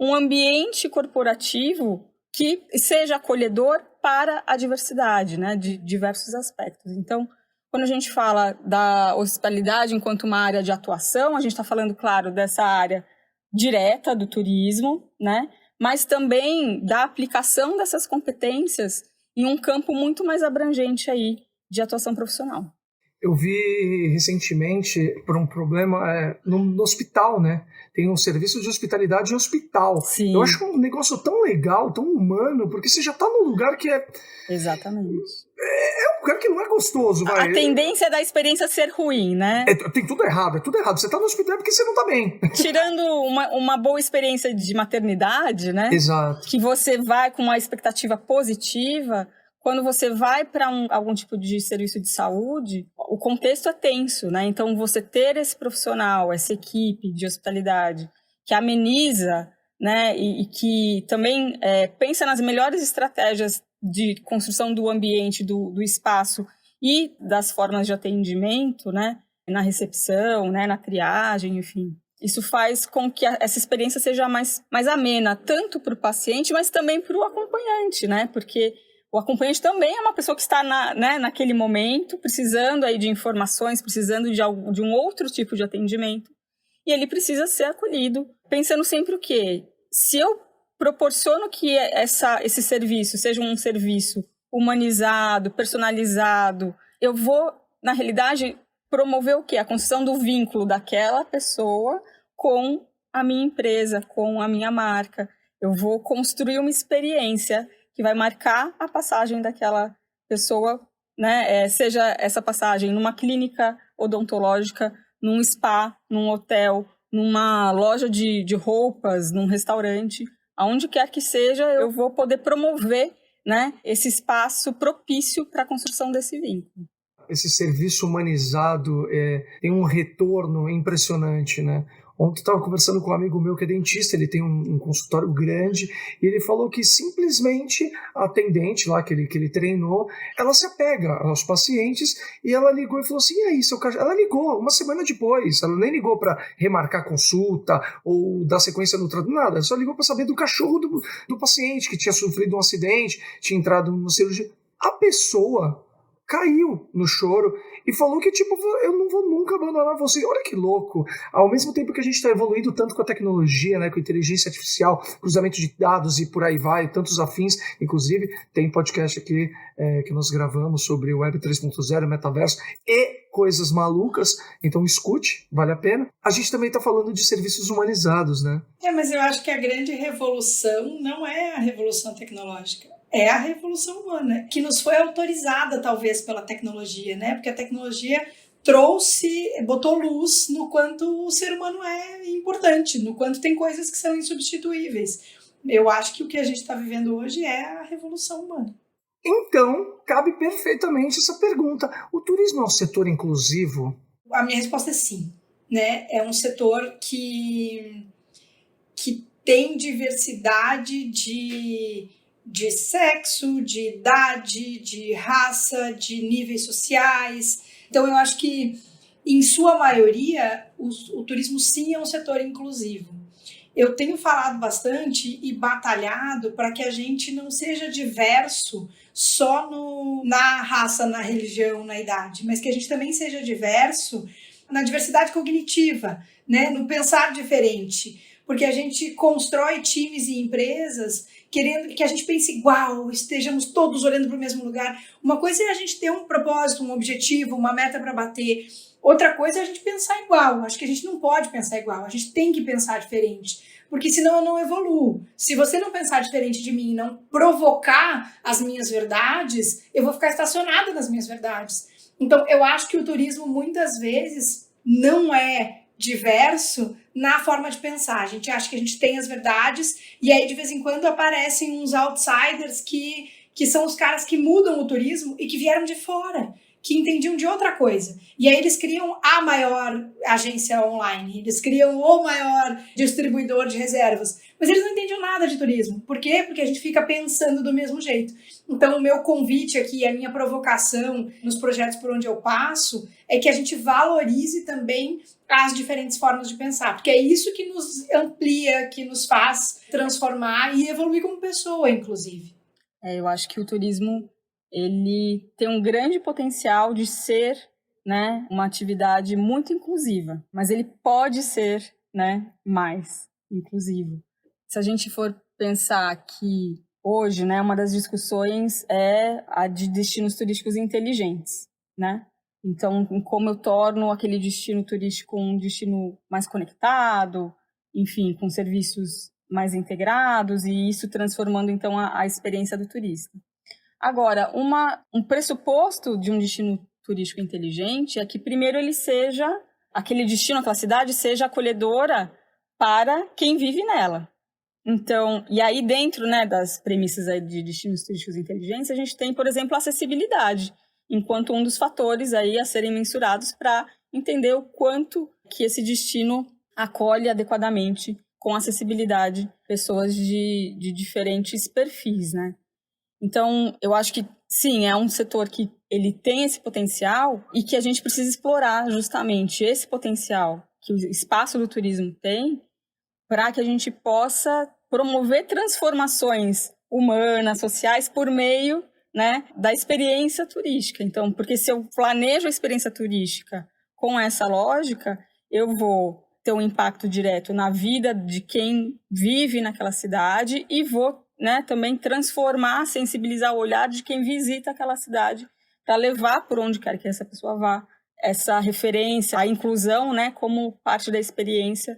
um ambiente corporativo que seja acolhedor para a diversidade, né, de diversos aspectos. Então, quando a gente fala da hospitalidade enquanto uma área de atuação, a gente está falando, claro, dessa área direta do turismo, né, mas também da aplicação dessas competências em um campo muito mais abrangente aí de atuação profissional. Eu vi recentemente por um problema no hospital, né? Tem um serviço de hospitalidade em hospital. Sim. Eu acho um negócio tão legal, tão humano, porque você já está num lugar que é... Exatamente. É um lugar que não é gostoso, vai. A tendência é da experiência ser ruim, né? Tem tudo errado, é tudo errado. Você está no hospital é porque você não está bem. Tirando uma boa experiência de maternidade, né? Exato. Que você vai com uma expectativa positiva... Quando você vai para algum tipo de serviço de saúde, o contexto é tenso, né? Então, você ter esse profissional, essa equipe de hospitalidade que ameniza, né? E que também pensa nas melhores estratégias de construção do ambiente, do espaço e das formas de atendimento, né? Na recepção, né? Na triagem, enfim. Isso faz com que essa experiência seja mais amena, tanto para o paciente, mas também para o acompanhante, né? Porque o acompanhante também é uma pessoa que está naquele momento, precisando aí de informações, precisando de um outro tipo de atendimento. E ele precisa ser acolhido, pensando sempre o quê? Se eu proporciono que esse serviço seja um serviço humanizado, personalizado, eu vou, na realidade, promover o quê? A construção do vínculo daquela pessoa com a minha empresa, com a minha marca. Eu vou construir uma experiência que vai marcar a passagem daquela pessoa, né? Seja essa passagem numa clínica odontológica, num spa, num hotel, numa loja de roupas, num restaurante, aonde quer que seja, eu vou poder promover, né, esse espaço propício para a construção desse vínculo. Esse serviço humanizado tem um retorno impressionante, né? Ontem eu estava conversando com um amigo meu que é dentista, ele tem um consultório grande, e ele falou que simplesmente a atendente lá que ele treinou, ela se apega aos pacientes e ela ligou e falou assim, e aí, seu cachorro? Ela ligou uma semana depois, ela nem ligou para remarcar consulta ou dar sequência no tratamento, nada, ela só ligou para saber do cachorro do paciente que tinha sofrido um acidente, tinha entrado numa cirurgia. A pessoa caiu no choro e falou que, tipo, eu não vou nunca abandonar você. Olha que louco. Ao mesmo tempo que a gente está evoluindo tanto com a tecnologia, né, com a inteligência artificial, cruzamento de dados e por aí vai, tantos afins. Inclusive, tem podcast aqui que nós gravamos sobre o Web 3.0, metaverso e coisas malucas. Então, escute, vale a pena. A gente também está falando de serviços humanizados, né? Mas eu acho que a grande revolução não é a revolução tecnológica. É a revolução humana, que nos foi autorizada, talvez, pela tecnologia, né? Porque a tecnologia botou luz no quanto o ser humano é importante, no quanto tem coisas que são insubstituíveis. Eu acho que o que a gente está vivendo hoje é a revolução humana. Então, cabe perfeitamente essa pergunta. O turismo é um setor inclusivo? A minha resposta é sim, né? É um setor que tem diversidade de sexo, de idade, de raça, de níveis sociais. Então, eu acho que, em sua maioria, o turismo sim é um setor inclusivo. Eu tenho falado bastante e batalhado para que a gente não seja diverso só na raça, na religião, na idade, mas que a gente também seja diverso na diversidade cognitiva, né? No pensar diferente. Porque a gente constrói times e empresas querendo que a gente pense igual, estejamos todos olhando para o mesmo lugar. Uma coisa é a gente ter um propósito, um objetivo, uma meta para bater. Outra coisa é a gente pensar igual. Acho que a gente não pode pensar igual, a gente tem que pensar diferente. Porque senão eu não evoluo. Se você não pensar diferente de mim e não provocar as minhas verdades, eu vou ficar estacionada nas minhas verdades. Então, eu acho que o turismo, muitas vezes, não é diverso na forma de pensar. A gente acha que a gente tem as verdades e aí de vez em quando aparecem uns outsiders que são os caras que mudam o turismo e que vieram de fora, que entendiam de outra coisa. E aí eles criam a maior agência online, eles criam o maior distribuidor de reservas, mas eles não entendiam nada de turismo. Por quê? Porque a gente fica pensando do mesmo jeito. Então o meu convite aqui, a minha provocação nos projetos por onde eu passo, é que a gente valorize também as diferentes formas de pensar, porque é isso que nos amplia, que nos faz transformar e evoluir como pessoa, inclusive. Eu acho que o turismo ele tem um grande potencial de ser, né, uma atividade muito inclusiva, mas ele pode ser, né, mais inclusivo. Se a gente for pensar que hoje, né, uma das discussões é a de destinos turísticos inteligentes, né? Então, como eu torno aquele destino turístico um destino mais conectado, enfim, com serviços mais integrados e isso transformando, então, a experiência do turista. Agora, um pressuposto de um destino turístico inteligente é que, primeiro, ele seja, aquele destino, aquela cidade, seja acolhedora para quem vive nela. Então, e aí dentro, né, das premissas aí de destinos turísticos inteligentes, a gente tem, por exemplo, a acessibilidade, enquanto um dos fatores aí a serem mensurados para entender o quanto que esse destino acolhe adequadamente com acessibilidade pessoas de diferentes perfis, né? Então, eu acho que, sim, é um setor que ele tem esse potencial e que a gente precisa explorar justamente esse potencial que o espaço do turismo tem para que a gente possa promover transformações humanas, sociais, por meio, né, da experiência turística. Então, porque se eu planejo a experiência turística com essa lógica, eu vou ter um impacto direto na vida de quem vive naquela cidade e vou, né, também transformar, sensibilizar o olhar de quem visita aquela cidade para levar por onde quer que essa pessoa vá essa referência, a inclusão, né, como parte da experiência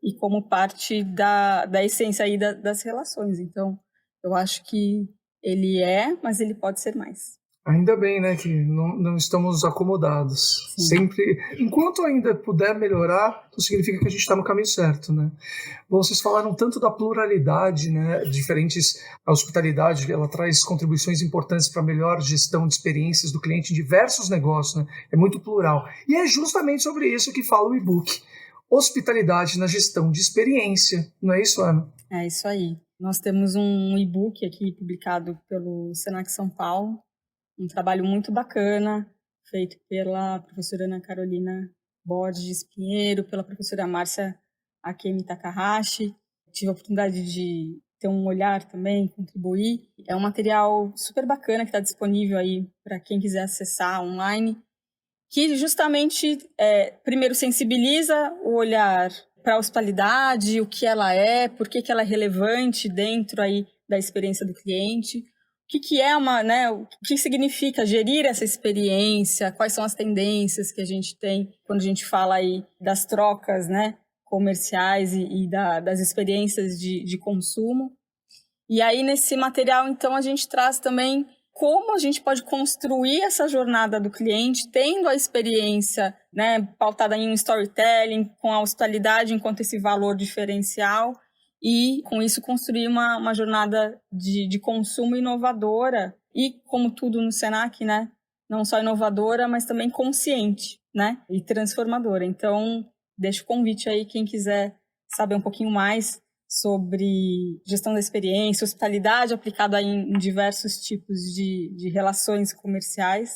e como parte da essência aí das relações. Então, eu acho que ele mas ele pode ser mais. Ainda bem, né, que não estamos acomodados. Sim. Sempre, enquanto ainda puder melhorar, isso significa que a gente está no caminho certo, né? Bom, vocês falaram tanto da pluralidade, né, diferentes, a hospitalidade, ela traz contribuições importantes para a melhor gestão de experiências do cliente em diversos negócios, né? É muito plural. E é justamente sobre isso que fala o e-book. hospitalidade na gestão de experiência. Não é isso, Ana? É isso aí. Nós temos um e-book aqui publicado pelo Senac São Paulo, um trabalho muito bacana, feito pela professora Ana Carolina Borges Pinheiro, pela professora Márcia Akemi Takahashi. Tive a oportunidade de ter um olhar também, contribuir. É um material super bacana que está disponível aí para quem quiser acessar online, que justamente, primeiro, sensibiliza o olhar para a hospitalidade, o que ela é, por que ela é relevante dentro aí da experiência do cliente, o que é o que significa gerir essa experiência, quais são as tendências que a gente tem quando a gente fala aí das trocas, né, comerciais e das experiências de consumo. E aí, nesse material, então, a gente traz também como a gente pode construir essa jornada do cliente, tendo a experiência, né, pautada em um storytelling, com a hospitalidade enquanto esse valor diferencial, e com isso construir uma jornada de consumo inovadora e, como tudo no Senac, né, não só inovadora, mas também consciente, né, e transformadora. Então, deixo o convite aí, quem quiser saber um pouquinho mais sobre gestão da experiência, hospitalidade aplicada em diversos tipos de relações comerciais.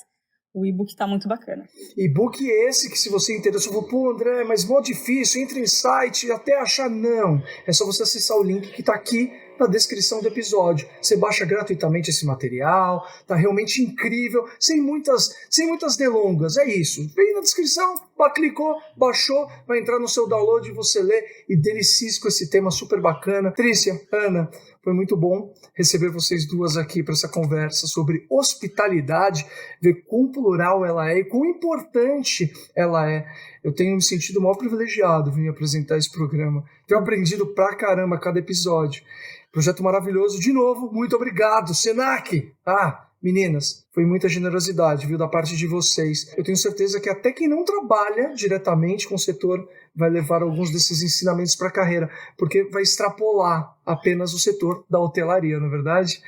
O e-book está muito bacana. E-book esse que, se você interessou, pô, André, mas mó difícil, entra em site até achar. Não, é só você acessar o link que está aqui na descrição do episódio. Você baixa gratuitamente esse material, tá realmente incrível, sem muitas delongas, é isso. Vem na descrição, clicou, baixou, vai entrar no seu download e você lê e delicie com esse tema super bacana. Trícia, Ana, foi muito bom receber vocês duas aqui para essa conversa sobre hospitalidade, ver quão plural ela é e quão importante ela é. Eu tenho me sentido mal privilegiado em apresentar esse programa. Tenho aprendido pra caramba a cada episódio. Projeto maravilhoso. De novo, muito obrigado, Senac! Meninas, foi muita generosidade, viu, da parte de vocês. Eu tenho certeza que até quem não trabalha diretamente com o setor vai levar alguns desses ensinamentos para a carreira, porque vai extrapolar apenas o setor da hotelaria, não é verdade?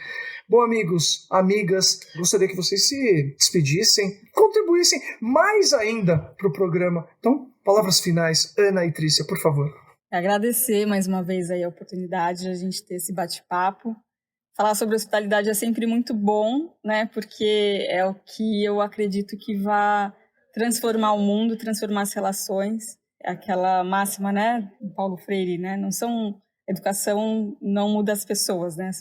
Bom, amigos, amigas, gostaria que vocês se despedissem, contribuíssem mais ainda para o programa. Então, palavras finais, Ana e Trícia, por favor. Agradecer mais uma vez aí a oportunidade de a gente ter esse bate-papo. Falar sobre hospitalidade é sempre muito bom, né? Porque é o que eu acredito que vai transformar o mundo, transformar as relações. É aquela máxima, né, do Paulo Freire, né? Educação não muda as pessoas, né?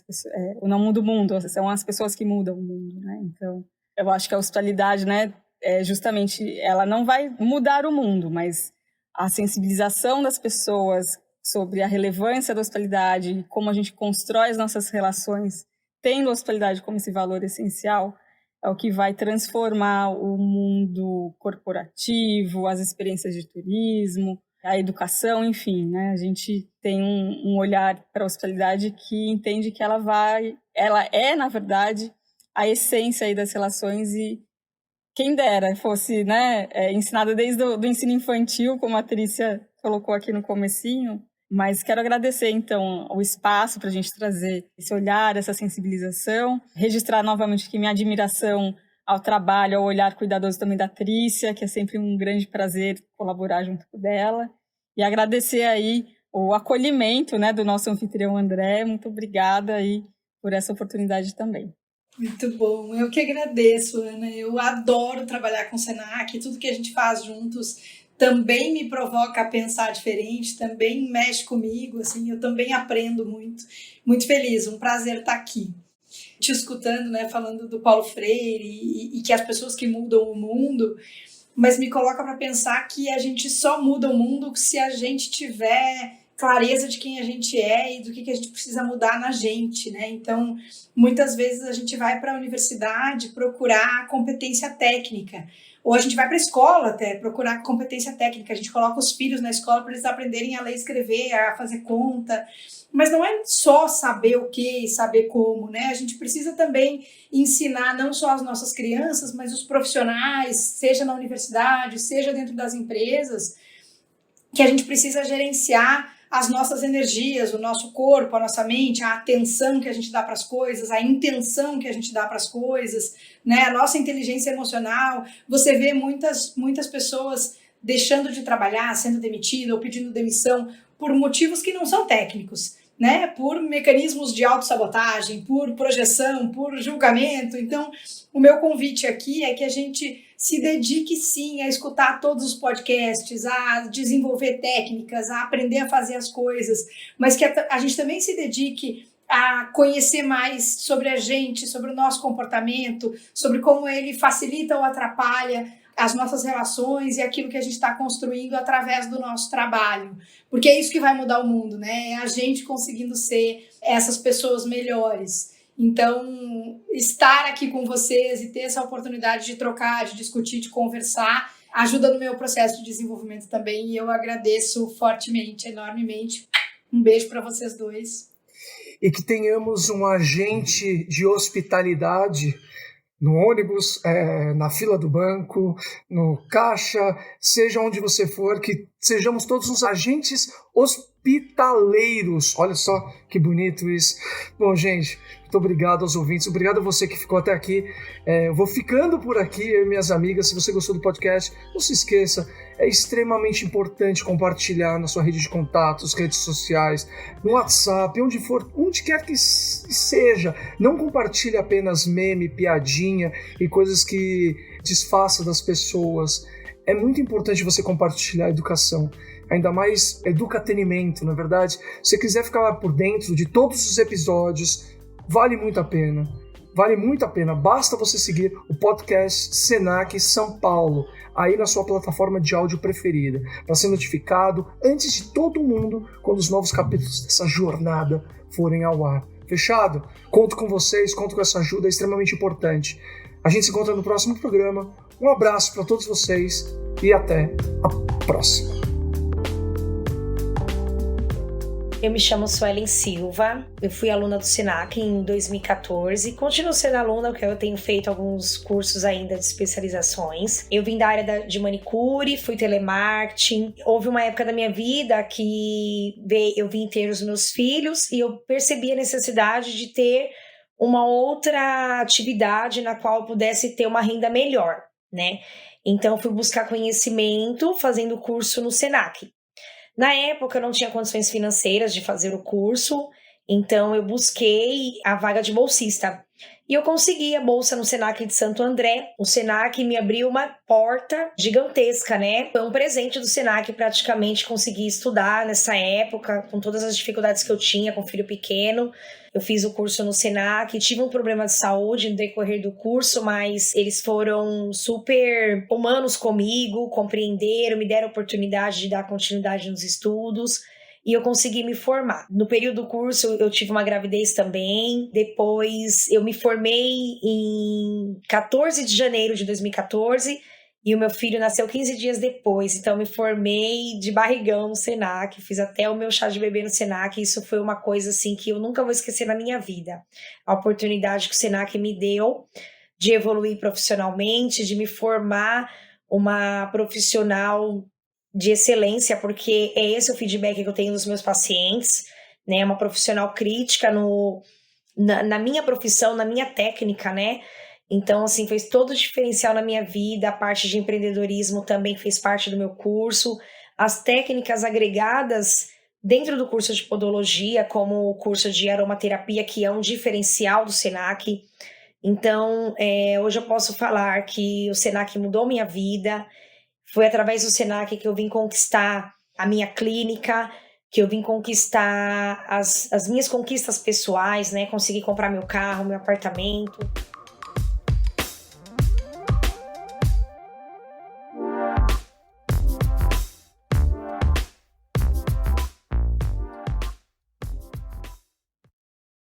Não muda o mundo, são as pessoas que mudam o mundo, né? Então, eu acho que a hospitalidade, né, justamente, ela não vai mudar o mundo, mas a sensibilização das pessoas sobre a relevância da hospitalidade, como a gente constrói as nossas relações, tendo a hospitalidade como esse valor essencial, é o que vai transformar o mundo corporativo, as experiências de turismo, a educação, enfim, né? A gente tem um olhar para a hospitalidade que entende que ela é, na verdade, a essência aí das relações e quem dera fosse, né, ensinada desde o ensino infantil, como a Trícia colocou aqui no comecinho. Mas quero agradecer, então, o espaço para a gente trazer esse olhar, essa sensibilização, registrar novamente aqui minha admiração ao trabalho, ao olhar cuidadoso também da Trícia, que é sempre um grande prazer colaborar junto com dela, e agradecer aí o acolhimento, né, do nosso anfitrião André. Muito obrigada aí por essa oportunidade também. Muito bom, eu que agradeço, Ana. Eu adoro trabalhar com o Senac, tudo que a gente faz juntos também me provoca a pensar diferente, também mexe comigo, assim, eu também aprendo muito. Muito feliz, um prazer estar aqui. Te escutando, né, falando do Paulo Freire e que as pessoas que mudam o mundo, mas me coloca para pensar que a gente só muda o mundo se a gente tiver clareza de quem a gente é e do que a gente precisa mudar na gente, né? Então, muitas vezes a gente vai para a universidade procurar competência técnica, ou a gente vai para a escola até procurar competência técnica, a gente coloca os filhos na escola para eles aprenderem a ler e escrever, a fazer conta, mas não é só saber o que e saber como, né? A gente precisa também ensinar não só as nossas crianças, mas os profissionais, seja na universidade, seja dentro das empresas, que a gente precisa gerenciar as nossas energias, o nosso corpo, a nossa mente, a atenção que a gente dá para as coisas, a intenção que a gente dá para as coisas, né? A nossa inteligência emocional. Você vê muitas pessoas deixando de trabalhar, sendo demitido ou pedindo demissão por motivos que não são técnicos, né? Por mecanismos de autossabotagem, por projeção, por julgamento. Então, o meu convite aqui é que a gente se dedique sim a escutar todos os podcasts, a desenvolver técnicas, a aprender a fazer as coisas, mas que a gente também se dedique a conhecer mais sobre a gente, sobre o nosso comportamento, sobre como ele facilita ou atrapalha as nossas relações e aquilo que a gente está construindo através do nosso trabalho. Porque é isso que vai mudar o mundo, né? É a gente conseguindo ser essas pessoas melhores. Então, estar aqui com vocês e ter essa oportunidade de trocar, de discutir, de conversar, ajuda no meu processo de desenvolvimento também. E eu agradeço fortemente, enormemente. Um beijo para vocês dois. E que tenhamos um agente de hospitalidade no ônibus, na fila do banco, no caixa, seja onde você for, que sejamos todos uns agentes hospitaleiros. Olha só que bonito isso. Bom, gente, muito obrigado aos ouvintes, obrigado a você que ficou até aqui. Eu vou ficando por aqui, eu e minhas amigas. Se você gostou do podcast, não se esqueça, é extremamente importante compartilhar na sua rede de contatos, redes sociais, no WhatsApp, onde for, onde quer que seja. Não compartilhe apenas meme, piadinha e coisas que desfaçam das pessoas. É muito importante você compartilhar a educação, ainda mais educatenimento, na verdade. Se você quiser ficar por dentro de todos os episódios, vale muito a pena. Vale muito a pena. Basta você seguir o podcast Senac São Paulo, aí na sua plataforma de áudio preferida, para ser notificado antes de todo mundo quando os novos capítulos dessa jornada forem ao ar. Fechado? Conto com vocês, conto com essa ajuda, é extremamente importante. A gente se encontra no próximo programa. Um abraço para todos vocês e até a próxima. Eu me chamo Suelen Silva, eu fui aluna do Senac em 2014, continuo sendo aluna porque eu tenho feito alguns cursos ainda de especializações. Eu vim da área de manicure, fui telemarketing. Houve uma época da minha vida que eu vim ter os meus filhos e eu percebi a necessidade de ter uma outra atividade na qual eu pudesse ter uma renda melhor, né? Então fui buscar conhecimento fazendo curso no Senac. Na época eu não tinha condições financeiras de fazer o curso, então eu busquei a vaga de bolsista. E eu consegui a bolsa no Senac de Santo André. O Senac me abriu uma porta gigantesca, né? Foi um presente do Senac praticamente conseguir estudar nessa época, com todas as dificuldades que eu tinha com filho pequeno. Eu fiz o curso no Senac, tive um problema de saúde no decorrer do curso, mas eles foram super humanos comigo, compreenderam, me deram a oportunidade de dar continuidade nos estudos. E eu consegui me formar. No período do curso, eu tive uma gravidez também. Depois, eu me formei em 14 de janeiro de 2014 e o meu filho nasceu 15 dias depois. Então, eu me formei de barrigão no Senac. Fiz até o meu chá de bebê no Senac. Isso foi uma coisa assim que eu nunca vou esquecer na minha vida. A oportunidade que o Senac me deu de evoluir profissionalmente, de me formar uma profissional de excelência, porque é esse o feedback que eu tenho dos meus pacientes, né? Uma profissional crítica na minha profissão, na minha técnica, né? Então, assim, fez todo o diferencial na minha vida. A parte de empreendedorismo também fez parte do meu curso. As técnicas agregadas dentro do curso de podologia, como o curso de aromaterapia, que é um diferencial do Senac. Então, hoje eu posso falar que o Senac mudou minha vida. Foi através do Senac que eu vim conquistar a minha clínica, que eu vim conquistar as minhas conquistas pessoais, né? Consegui comprar meu carro, meu apartamento.